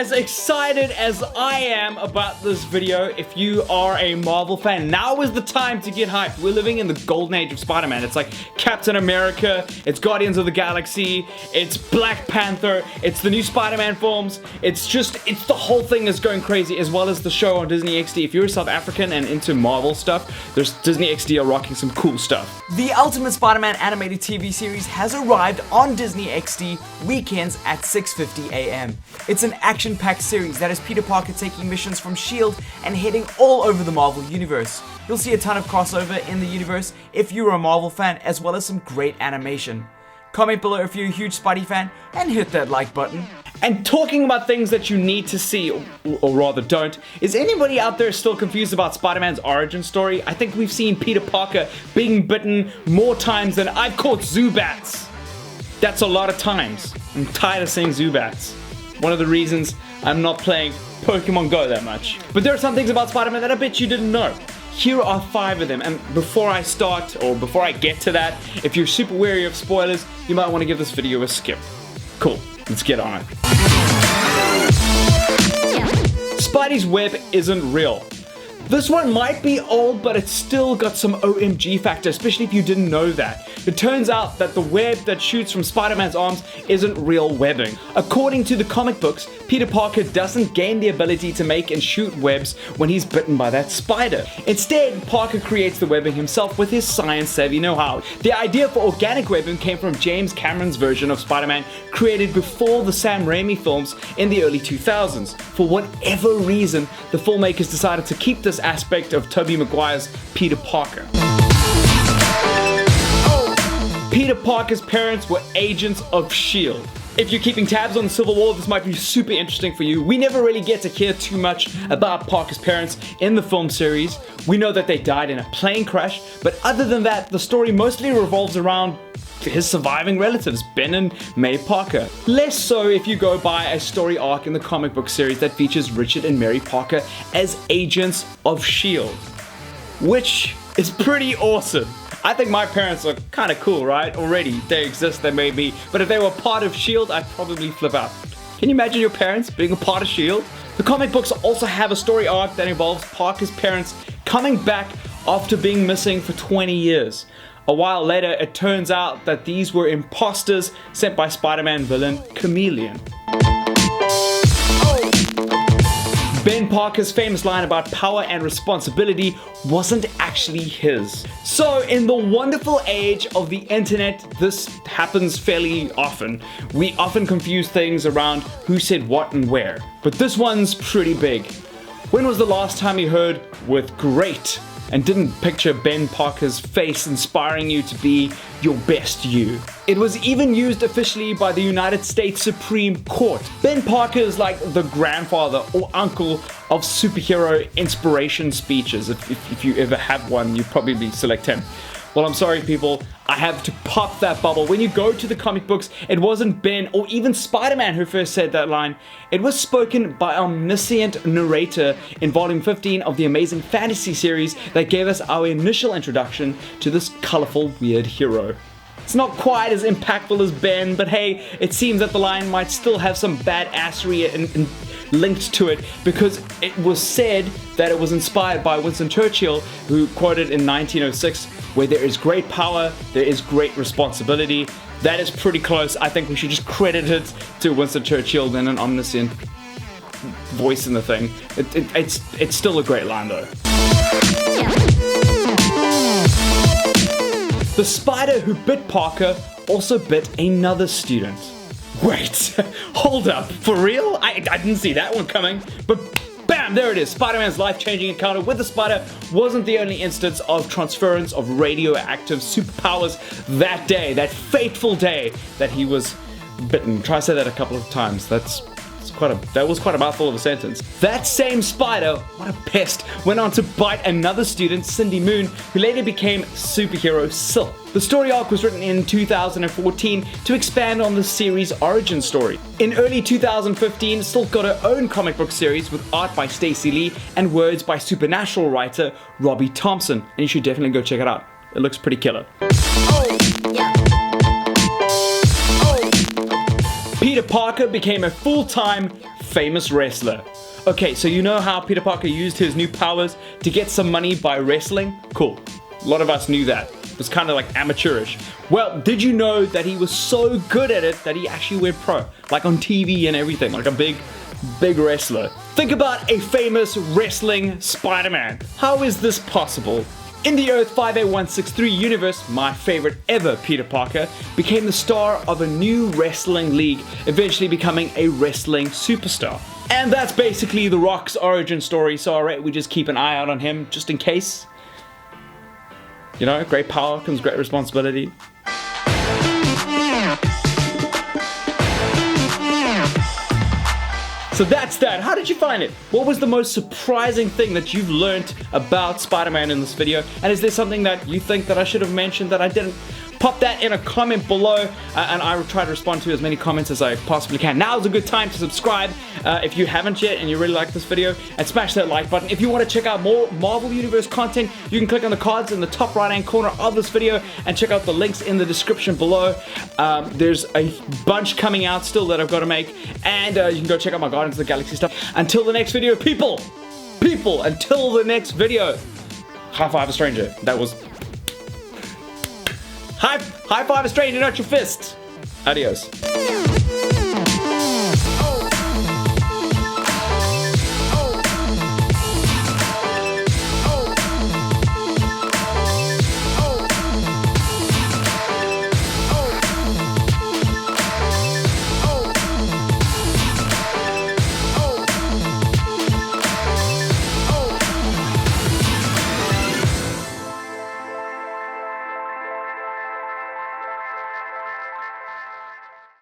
as excited as I am about this video, if you are a Marvel fan, now is the time to get hyped. We're living in the golden age of Spider-Man. It's like Captain America, it's Guardians of the Galaxy, it's Black Panther, it's the new Spider-Man films. It's the whole thing is going crazy, as well as the show on Disney XD. If you're South African and into Marvel stuff, there's Disney XD are rocking some cool stuff. The Ultimate Spider-Man animated TV series has arrived on Disney XD weekends at 6:50 a.m. It's an action-packed series that has Peter Parker taking missions from S.H.I.E.L.D. and heading all over the Marvel Universe. You'll see a ton of crossover in the universe if you're a Marvel fan, as well as some great animation. Comment below if you're a huge Spidey fan and hit that like button. And talking about things that you need to see, or rather don't, is anybody out there still confused about Spider-Man's origin story? I think we've seen Peter Parker being bitten more times than I've caught Zubats. That's a lot of times. I'm tired of seeing Zubats. One of the reasons I'm not playing Pokemon Go that much. But there are some things about Spider-Man that I bet you didn't know. Here are 5 of them, and before I start, or before I get to that, if you're super wary of spoilers, you might want to give this video a skip. Cool, let's get on it. Spidey's web isn't real. This one might be old, but it's still got some OMG factor, especially if you didn't know that. It turns out that the web that shoots from Spider-Man's arms isn't real webbing. According to the comic books, Peter Parker doesn't gain the ability to make and shoot webs when he's bitten by that spider. Instead, Parker creates the webbing himself with his science-savvy know-how. The idea for organic webbing came from James Cameron's version of Spider-Man, created before the Sam Raimi films in the early 2000s. For whatever reason, the filmmakers decided to keep this aspect of Tobey Maguire's Peter Parker. Peter Parker's parents were agents of S.H.I.E.L.D. If you're keeping tabs on the Civil War, this might be super interesting for you. We never really get to hear too much about Parker's parents in the film series. We know that they died in a plane crash, but other than that, the story mostly revolves around his surviving relatives, Ben and May Parker. Less so if you go by a story arc in the comic book series that features Richard and Mary Parker as agents of S.H.I.E.L.D., which is pretty awesome. I think my parents are kind of cool, right? Already, they exist, they made me. But if they were part of S.H.I.E.L.D., I'd probably flip out. Can you imagine your parents being a part of S.H.I.E.L.D.? The comic books also have a story arc that involves Parker's parents coming back after being missing for 20 years. A while later, it turns out that these were imposters sent by Spider-Man villain Chameleon. Ben Parker's famous line about power and responsibility wasn't actually his. So in the wonderful age of the internet, this happens fairly often. We often confuse things around who said what and where. But this one's pretty big. When was the last time you heard "with great" and didn't picture Ben Parker's face inspiring you to be your best you? It was even used officially by the United States Supreme Court. Ben Parker is like the grandfather or uncle of superhero inspiration speeches. If you ever have one, you probably select him. Well, I'm sorry people, I have to pop that bubble. When you go to the comic books, it wasn't Ben or even Spider-Man who first said that line. It was spoken by an omniscient narrator in volume 15 of the Amazing Fantasy series that gave us our initial introduction to this colorful, weird hero. It's not quite as impactful as Ben, but hey, it seems that the line might still have some badassery and linked to it, because it was said that it was inspired by Winston Churchill, who quoted in 1906, "Where there is great power, there is great responsibility." That is pretty close. I think we should just credit it to Winston Churchill and an omniscient voice in the thing. It's still a great line though. The spider who bit Parker also bit another student. Wait, hold up, for real? I didn't see that one coming, but bam, there it is. Spider-Man's life-changing encounter with the spider wasn't the only instance of transference of radioactive superpowers that day, that fateful day that he was bitten. Try to say that a couple of times. That was quite a mouthful of a sentence. That same spider, what a pest, went on to bite another student, Cindy Moon, who later became superhero Silk. The story arc was written in 2014 to expand on the series' origin story. In early 2015, Silk got her own comic book series with art by Stacey Lee and words by Supernatural writer Robbie Thompson, and you should definitely go check it out. It looks pretty killer. Peter Parker became a full-time famous wrestler. Okay, so you know how Peter Parker used his new powers to get some money by wrestling? Cool. A lot of us knew that. It was kind of like amateurish. Well, did you know that he was so good at it that he actually went pro? Like on TV and everything, like a big wrestler. Think about a famous wrestling Spider-Man. How is this possible? In the Earth 58163 universe, my favorite ever Peter Parker became the star of a new wrestling league, eventually becoming a wrestling superstar. And that's basically The Rock's origin story, so alright, we just keep an eye out on him just in case. You know, great power comes great responsibility. So that's that. How did you find it? What was the most surprising thing that you've learned about Spider-Man in this video? And is there something that you think that I should have mentioned that I didn't? Pop that in a comment below, and I will try to respond to as many comments as I possibly can. Now is a good time to subscribe if you haven't yet and you really like this video, and smash that like button. If you want to check out more Marvel Universe content, you can click on the cards in the top right hand corner of this video and check out the links in the description below. There's a bunch coming out still that I've got to make, and you can go check out my Guardians of the Galaxy stuff. Until the next video, people, until the next video, high five a stranger. That was high five a stranger, not your fist. Adios.